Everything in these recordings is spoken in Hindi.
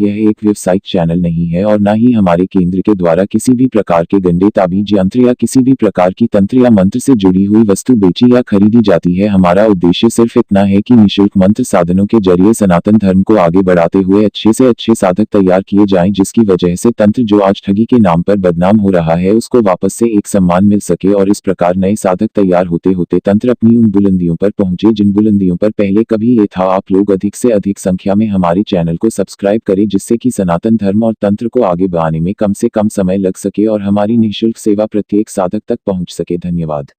यह एक व्यावसायिक चैनल नहीं है और न ही हमारे केंद्र के द्वारा किसी भी प्रकार के गंदे ताबीज यंत्र या किसी भी प्रकार की तंत्र या मंत्र से जुड़ी हुई वस्तु बेची या खरीदी जाती है। हमारा उद्देश्य सिर्फ इतना है कि निःशुल्क मंत्र साधनों के जरिए सनातन धर्म को आगे बढ़ाते हुए अच्छे से अच्छे साधक तैयार किए जाएं, जिसकी वजह से तंत्र जो आज ठगी के नाम पर बदनाम हो रहा है उसको वापस से एक सम्मान मिल सके और इस प्रकार नए साधक तैयार होते होते तंत्र अपनी उन बुलंदियों पर पहुंचे जिन बुलंदियों पर पहले कभी ये था। आप लोग अधिक से अधिक संख्या में हमारे चैनल को सब्सक्राइब करें, जिससे कि सनातन धर्म और तंत्र को आगे बढ़ाने में कम से कम समय लग सके और हमारी निःशुल्क सेवा प्रत्येक साधक तक पहुंच सके। धन्यवाद।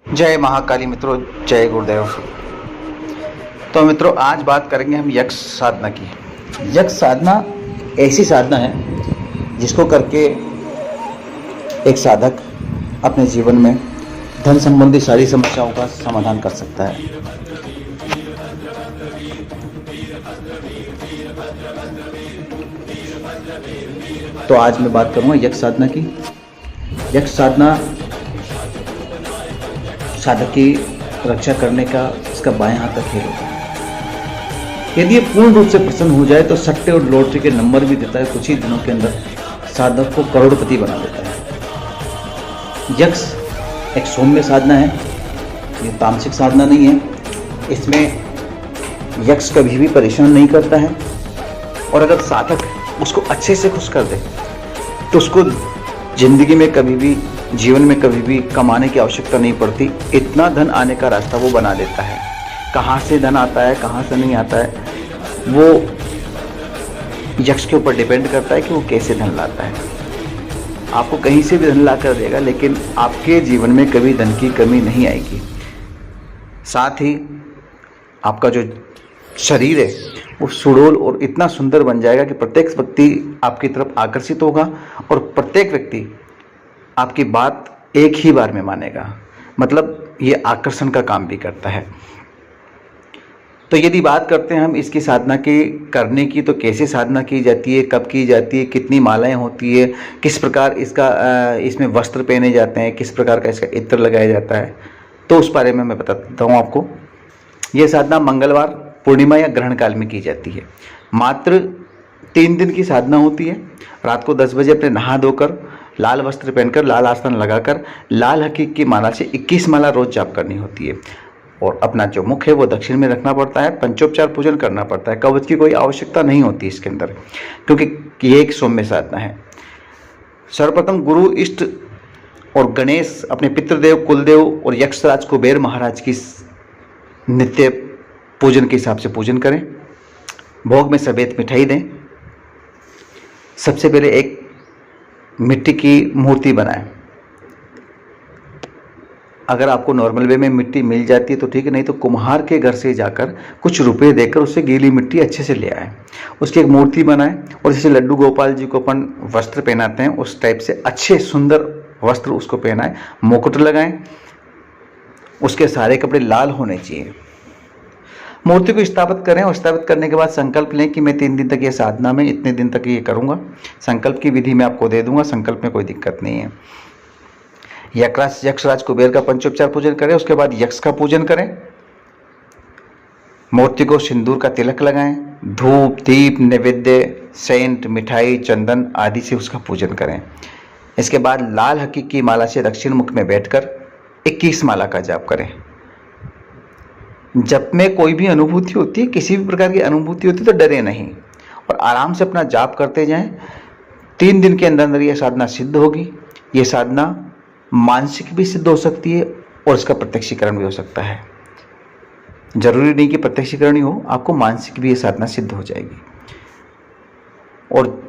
जय महाकाली मित्रों, जय गुरुदेव। तो मित्रों, आज बात करेंगे हम यक्ष साधना की। यक्ष साधना ऐसी साधना है जिसको करके एक साधक अपने जीवन में धन संबंधी सारी समस्याओं का समाधान कर सकता है। तो आज मैं बात करूंगा यक्ष साधना की। यक्ष साधना साधक की रक्षा करने का इसका बाएं हाथ का खेल होता है। यदि ये पूर्ण रूप से प्रसन्न हो जाए तो सट्टे और लॉटरी के नंबर भी देता है। कुछ ही दिनों के अंदर साधक को करोड़पति बना देता है। यक्ष एक सौम्य साधना है, ये तामसिक साधना नहीं है। इसमें यक्ष कभी भी परेशान नहीं करता है और अगर साधक उसको अच्छे से खुश कर दे तो उसको जिंदगी में कभी भी, जीवन में कभी भी कमाने की आवश्यकता नहीं पड़ती। इतना धन आने का रास्ता वो बना देता है। कहाँ से धन आता है, कहाँ से नहीं आता है, वो यक्ष के ऊपर डिपेंड करता है कि वो कैसे धन लाता है। आपको कहीं से भी धन ला कर देगा, लेकिन आपके जीवन में कभी धन की कमी नहीं आएगी। साथ ही आपका जो शरीर है वो सुडौल और इतना सुंदर बन जाएगा कि प्रत्येक व्यक्ति आपकी तरफ आकर्षित होगा और प्रत्येक व्यक्ति आपकी बात एक ही बार में मानेगा। मतलब ये आकर्षण का काम भी करता है। तो यदि बात करते हैं हम इसकी साधना की करने की, तो कैसे साधना की जाती है, कब की जाती है, कितनी मालाएं होती है, किस प्रकार इसमें वस्त्र पहने जाते हैं, किस प्रकार का इसका इत्र लगाया जाता है, तो उस बारे में मैं बताता हूँ आपको। यह साधना मंगलवार, पूर्णिमा या ग्रहण काल में की जाती है। मात्र 3 दिन की साधना होती है। रात को 10 बजे अपने नहा धोकर, लाल वस्त्र पहनकर, लाल आसन लगाकर, लाल हकीक की माला से 21 माला रोज जाप करनी होती है और अपना जो मुख है वो दक्षिण में रखना पड़ता है। पंचोपचार पूजन करना पड़ता है। कवच की कोई आवश्यकता नहीं होती इसके अंदर, क्योंकि ये एक सौम्य साधना है। सर्वप्रथम गुरु, इष्ट और गणेश, अपने पितृदेव, कुलदेव और यक्षराज कुबेर महाराज की नित्य पूजन के हिसाब से पूजन करें। भोग में सफेद मिठाई दें। सबसे पहले एक मिट्टी की मूर्ति बनाएं। अगर आपको नॉर्मल वे में मिट्टी मिल जाती है तो ठीक है, नहीं तो कुम्हार के घर से जाकर कुछ रुपए देकर उससे गीली मिट्टी अच्छे से ले आए। उसकी एक मूर्ति बनाएं और जैसे लड्डू गोपाल जी को अपन वस्त्र पहनाते हैं उस टाइप से अच्छे सुंदर वस्त्र उसको पहनाएं। मुकुट लगाएं। उसके सारे कपड़े लाल होने चाहिए। मूर्ति को स्थापित करें और स्थापित करने के बाद संकल्प लें कि मैं 3 दिन तक ये साधना में इतने दिन तक ये करूँगा। संकल्प की विधि मैं आपको दे दूंगा। संकल्प में कोई दिक्कत नहीं है। यक्षराज कुबेर का पंचोपचार पूजन करें। उसके बाद यक्ष का पूजन करें। मूर्ति को सिंदूर का तिलक लगाएं। धूप, दीप, नैवेद्य, सेंट, मिठाई, चंदन आदि से उसका पूजन करें। इसके बाद लाल हकीक की माला से दक्षिण मुख में बैठकर 21 माला का जाप करें। जप में कोई भी अनुभूति होती है, किसी भी प्रकार की अनुभूति होती है तो डरे नहीं और आराम से अपना जाप करते जाएं। 3 दिन के अंदर अंदर यह साधना सिद्ध होगी। ये साधना मानसिक भी सिद्ध हो सकती है और इसका प्रत्यक्षीकरण भी हो सकता है। जरूरी नहीं कि प्रत्यक्षीकरण ही हो, आपको मानसिक भी ये साधना सिद्ध हो जाएगी। और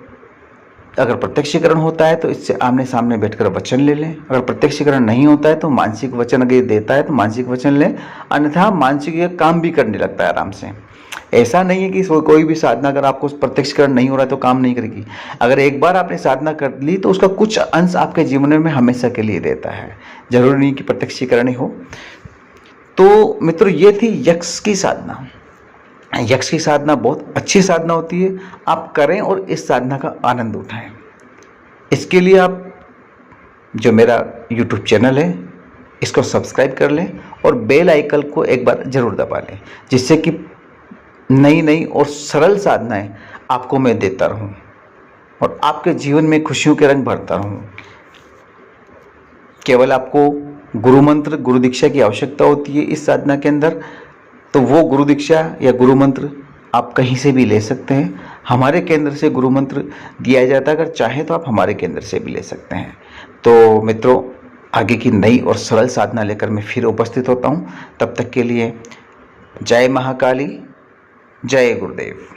अगर प्रत्यक्षीकरण होता है तो इससे आमने सामने बैठकर वचन ले लें। अगर प्रत्यक्षीकरण नहीं होता है तो मानसिक वचन अगर देता है तो मानसिक वचन लें, अन्यथा मानसिक ये काम भी करने लगता है आराम से। ऐसा नहीं है कि कोई भी साधना अगर आपको प्रत्यक्षीकरण नहीं हो रहा है तो काम नहीं करेगी। अगर एक बार आपने साधना कर ली तो उसका कुछ अंश आपके जीवन में हमेशा के लिए रहता है। जरूरी नहीं कि प्रत्यक्षीकरण ही हो। तो मित्रों, ये थी यक्ष की साधना। यक्ष की साधना बहुत अच्छी साधना होती है। आप करें और इस साधना का आनंद उठाएं। इसके लिए आप जो मेरा YouTube चैनल है इसको सब्सक्राइब कर लें और बेल आइकन को एक बार जरूर दबा लें, जिससे कि नई नई और सरल साधनाएं आपको मैं देता रहूं और आपके जीवन में खुशियों के रंग भरता रहूं। केवल आपको गुरु मंत्र, गुरु दीक्षा की आवश्यकता होती है इस साधना के अंदर, तो वो गुरु दीक्षा या गुरु मंत्र आप कहीं से भी ले सकते हैं। हमारे केंद्र से गुरु मंत्र दिया जाता है, अगर चाहे तो आप हमारे केंद्र से भी ले सकते हैं। तो मित्रों, आगे की नई और सरल साधना लेकर मैं फिर उपस्थित होता हूँ। तब तक के लिए जय महाकाली, जय गुरुदेव।